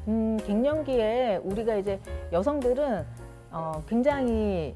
갱년기에 우리가 이제 여성들은 굉장히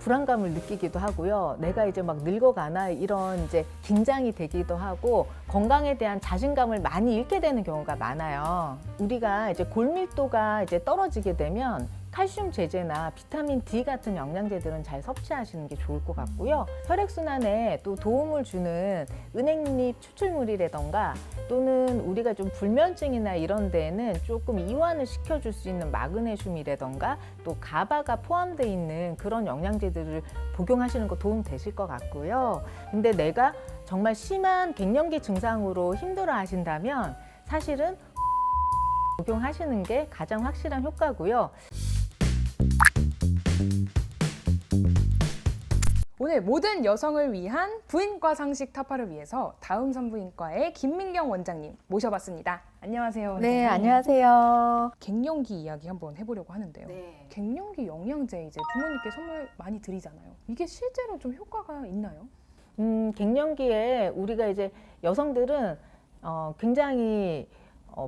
불안감을 느끼기도 하고요. 내가 이제 막 늙어가나 이런 이제 긴장이 되기도 하고 건강에 대한 자신감을 많이 잃게 되는 경우가 많아요. 우리가 이제 골밀도가 이제 떨어지게 되면 칼슘 제제나 비타민 D 같은 영양제들은 잘 섭취하시는 게 좋을 것 같고요. 혈액순환에 또 도움을 주는 은행잎 추출물이라던가 또는 우리가 좀 불면증이나 이런 데에는 조금 이완을 시켜줄 수 있는 마그네슘이라던가 또 가바가 포함되어 있는 그런 영양제들을 복용하시는 거 도움 되실 것 같고요. 근데 내가 정말 심한 갱년기 증상으로 힘들어 하신다면 사실은 복용하시는 게 가장 확실한 효과고요. 오늘 모든 여성을 위한 부인과 상식 타파를 위해서 다음 산부인과의 김민경 원장님 모셔봤습니다. 안녕하세요. 원장님. 네, 안녕하세요. 갱년기 이야기 한번 해보려고 하는데요. 네. 갱년기 영양제 이제 부모님께 선물 많이 드리잖아요. 이게 실제로 좀 효과가 있나요? 갱년기에 우리가 이제 여성들은 굉장히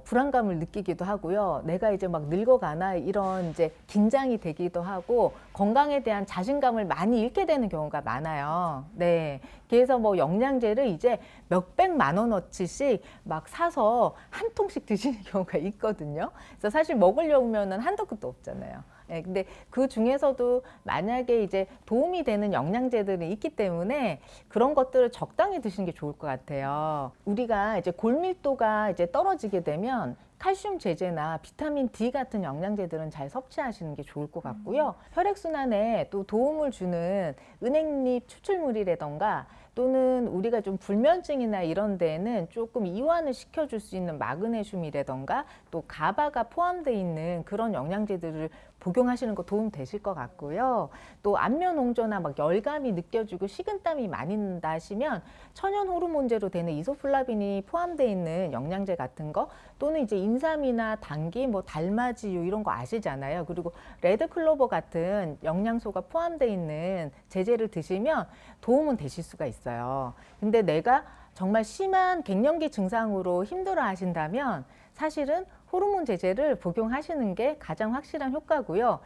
불안감을 느끼기도 하고요. 내가 이제 막 늙어가나 이런 이제 긴장이 되기도 하고 건강에 대한 자신감을 많이 잃게 되는 경우가 많아요. 네. 그래서 뭐 영양제를 이제 몇백만 원어치씩 막 사서 한 통씩 드시는 경우가 있거든요. 그래서 사실 먹으려면은 한도 끝도 없잖아요. 네, 근데 그 중에서도 만약에 이제 도움이 되는 영양제들이 있기 때문에 그런 것들을 적당히 드시는 게 좋을 것 같아요. 우리가 이제 골밀도가 이제 떨어지게 되면 칼슘 제제나 비타민 D 같은 영양제들은 잘 섭취하시는 게 좋을 것 같고요. 혈액순환에 또 도움을 주는 은행잎 추출물이라던가 또는 우리가 좀 불면증이나 이런 데에는 조금 이완을 시켜줄 수 있는 마그네슘이라던가 또 가바가 포함되어 있는 그런 영양제들을 복용하시는 거 도움 되실 것 같고요. 또 안면 홍조나 막 열감이 느껴지고 식은땀이 많이 난다 하시면 천연 호르몬제로 되는 이소플라빈이 포함되어 있는 영양제 같은 거 또는 이제 인삼이나 당귀, 뭐 달맞이유 이런 거 아시잖아요. 그리고 레드클로버 같은 영양소가 포함되어 있는 제제를 드시면 도움은 되실 수가 있어요. 근데 내가 정말 심한 갱년기 증상으로 힘들어 하신다면 사실은 호르몬 제제를 복용하시는 게 가장 확실한 효과고요.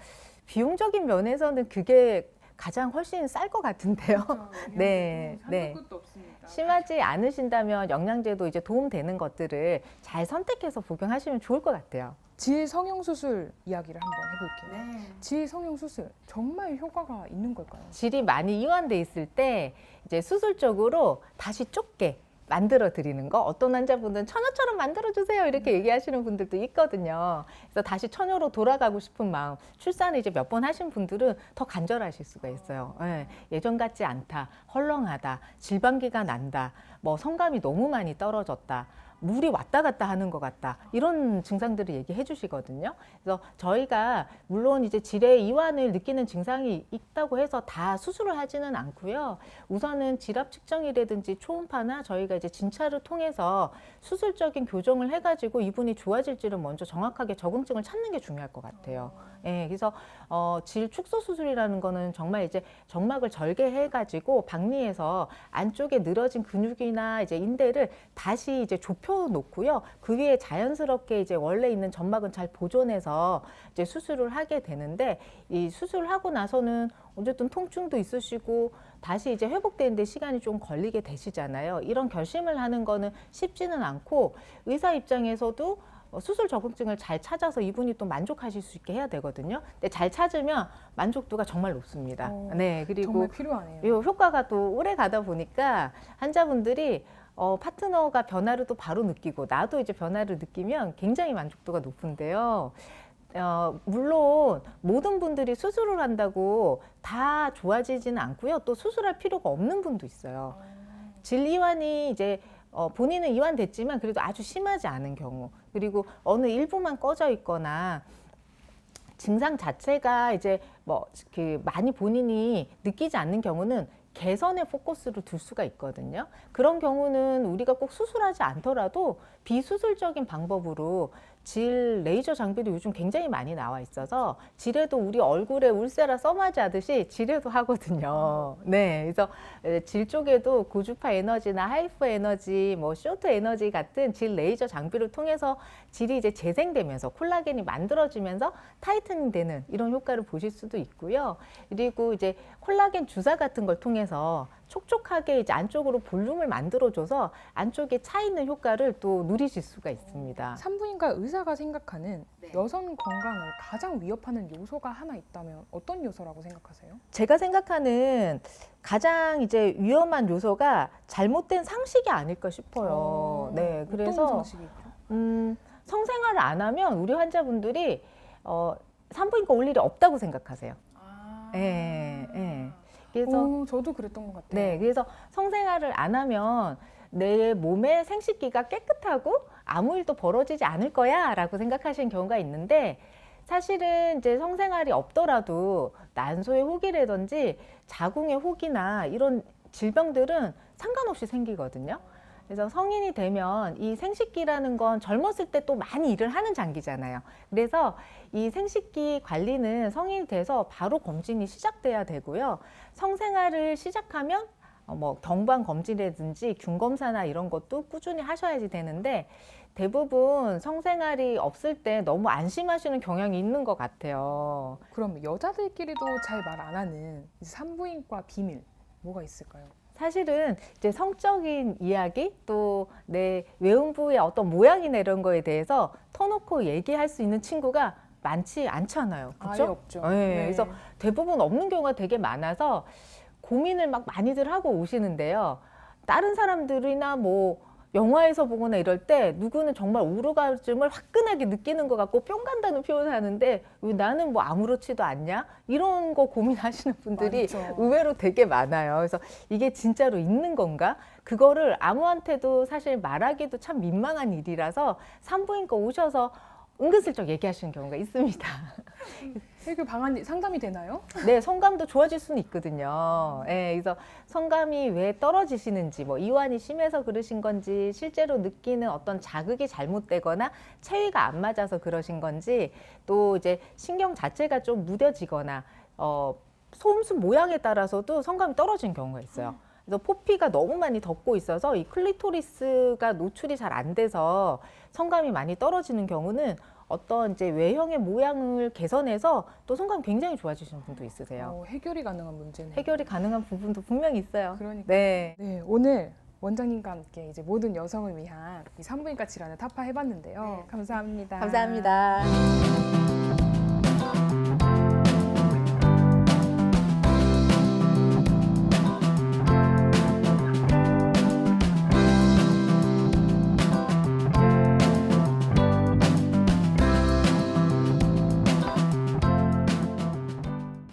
비용적인 면에서는 그게 가장 훨씬 쌀 것 같은데요. 그렇죠. 네, 네. 끝도 없습니다. 심하지 않으신다면 영양제도 이제 도움되는 것들을 잘 선택해서 복용하시면 좋을 것 같아요. 질 성형 수술 이야기를 한번 해볼게요. 네. 질 성형 수술 정말 효과가 있는 걸까요? 질이 많이 이완돼 있을 때 이제 수술적으로 다시 좁게 만들어 드리는 거, 어떤 환자분들은 처녀처럼 만들어 주세요 이렇게 얘기하시는 분들도 있거든요. 그래서 다시 처녀로 돌아가고 싶은 마음, 출산을 이제 몇 번 하신 분들은 더 간절하실 수가 있어요. 예, 예전 같지 않다, 헐렁하다, 질방기가 난다, 뭐 성감이 너무 많이 떨어졌다, 물이 왔다 갔다 하는 것 같다, 이런 증상들을 얘기해 주시거든요. 그래서 저희가 물론 이제 질의 이완을 느끼는 증상이 있다고 해서 다 수술을 하지는 않고요. 우선은 질압 측정이라든지 초음파나 저희가 이제 진찰을 통해서 수술적인 교정을 해가지고 이분이 좋아질지를 먼저 정확하게 적응증을 찾는 게 중요할 것 같아요. 예, 그래서 질 축소 수술이라는 거는 정말 이제 점막을 절개해가지고 박리해서 안쪽에 늘어진 근육이나 이제 인대를 다시 이제 좁혀 놓고요. 그 위에 자연스럽게 이제 원래 있는 점막은 잘 보존해서 이제 수술을 하게 되는데, 이 수술을 하고 나서는 어쨌든 통증도 있으시고 다시 이제 회복되는데 시간이 좀 걸리게 되시잖아요. 이런 결심을 하는 거는 쉽지는 않고 의사 입장에서도 수술 적응증을 잘 찾아서 이분이 또 만족하실 수 있게 해야 되거든요. 근데 잘 찾으면 만족도가 정말 높습니다. 네, 그리고 정말 필요하네요. 이 효과가 또 오래 가다 보니까 환자분들이 파트너가 변화를 또 바로 느끼고 나도 이제 변화를 느끼면 굉장히 만족도가 높은데요. 물론 모든 분들이 수술을 한다고 다 좋아지지는 않고요. 또 수술할 필요가 없는 분도 있어요. 질 이완이 이제 본인은 이완됐지만 그래도 아주 심하지 않은 경우, 그리고 어느 일부만 꺼져 있거나 증상 자체가 이제 뭐 많이 본인이 느끼지 않는 경우는 개선에 포커스를 둘 수가 있거든요. 그런 경우는 우리가 꼭 수술하지 않더라도 비수술적인 방법으로 질 레이저 장비도 요즘 굉장히 많이 나와 있어서 질에도 우리 얼굴에 울세라 써마지 하듯이 질에도 하거든요. 네, 그래서 질 쪽에도 고주파 에너지나 하이프 에너지, 뭐 쇼트 에너지 같은 질 레이저 장비를 통해서 질이 이제 재생되면서 콜라겐이 만들어지면서 타이트닝 되는 이런 효과를 보실 수도 있고요. 그리고 이제 콜라겐 주사 같은 걸 통해서 촉촉하게 이제 안쪽으로 볼륨을 만들어줘서 안쪽에 차 있는 효과를 또 누리실 수가 있습니다. 산부인과 의사가 생각하는 네. 여성 건강을 가장 위협하는 요소가 하나 있다면 어떤 요소라고 생각하세요? 제가 생각하는 가장 이제 위험한 요소가 잘못된 상식이 아닐까 싶어요. 네, 어떤 그래서 상식이 있죠? 성생활을 안 하면 우리 환자분들이 산부인과 올 일이 없다고 생각하세요. 예, 예. 그래서 저도 그랬던 것 같아요. 네, 그래서 성생활을 안 하면 내 몸의 생식기가 깨끗하고 아무 일도 벌어지지 않을 거야라고 생각하시는 경우가 있는데 사실은 이제 성생활이 없더라도 난소의 혹이라든지 자궁의 혹이나 이런 질병들은 상관없이 생기거든요. 그래서 성인이 되면 이 생식기라는 건 젊었을 때 또 많이 일을 하는 장기잖아요. 그래서 이 생식기 관리는 성인이 돼서 바로 검진이 시작돼야 되고요. 성생활을 시작하면 뭐 경부암 검진이라든지 균 검사나 이런 것도 꾸준히 하셔야지 되는데 대부분 성생활이 없을 때 너무 안심하시는 경향이 있는 것 같아요. 그럼 여자들끼리도 잘 말 안 하는 산부인과 비밀 뭐가 있을까요? 사실은 이제 성적인 이야기 또 내 외음부의 어떤 모양이나 이런 거에 대해서 터놓고 얘기할 수 있는 친구가 많지 않잖아요. 아예 그렇죠? 없죠. 네, 그래서 대부분 없는 경우가 되게 많아서 고민을 막 많이들 하고 오시는데요. 다른 사람들이나 뭐 영화에서 보거나 이럴 때 누구는 정말 오르가즘을 화끈하게 느끼는 것 같고 뿅 간다는 표현을 하는데 왜 나는 뭐 아무렇지도 않냐? 이런 거 고민하시는 분들이 많죠. 의외로 되게 많아요. 그래서 이게 진짜로 있는 건가? 그거를 아무한테도 사실 말하기도 참 민망한 일이라서 산부인과 오셔서 은근슬쩍 얘기하시는 경우가 있습니다. 해결 방안이 상담이 되나요? 네, 성감도 좋아질 수는 있거든요. 네, 그래서 성감이 왜 떨어지시는지, 뭐 이완이 심해서 그러신 건지, 실제로 느끼는 어떤 자극이 잘못되거나 체위가 안 맞아서 그러신 건지, 또 이제 신경 자체가 좀 무뎌지거나, 소음수 모양에 따라서도 성감이 떨어진 경우가 있어요. 그래서 포피가 너무 많이 덮고 있어서 이 클리토리스가 노출이 잘 안 돼서 성감이 많이 떨어지는 경우는 어떤 이제 외형의 모양을 개선해서 또 성감이 굉장히 좋아지시는 분도 있으세요. 해결이 가능한 문제네요. 해결이 가능한 부분도 분명히 있어요. 그러니까. 네. 네, 오늘 원장님과 함께 이제 모든 여성을 위한 이 산부인과 질환을 타파해봤는데요. 네. 감사합니다. 감사합니다.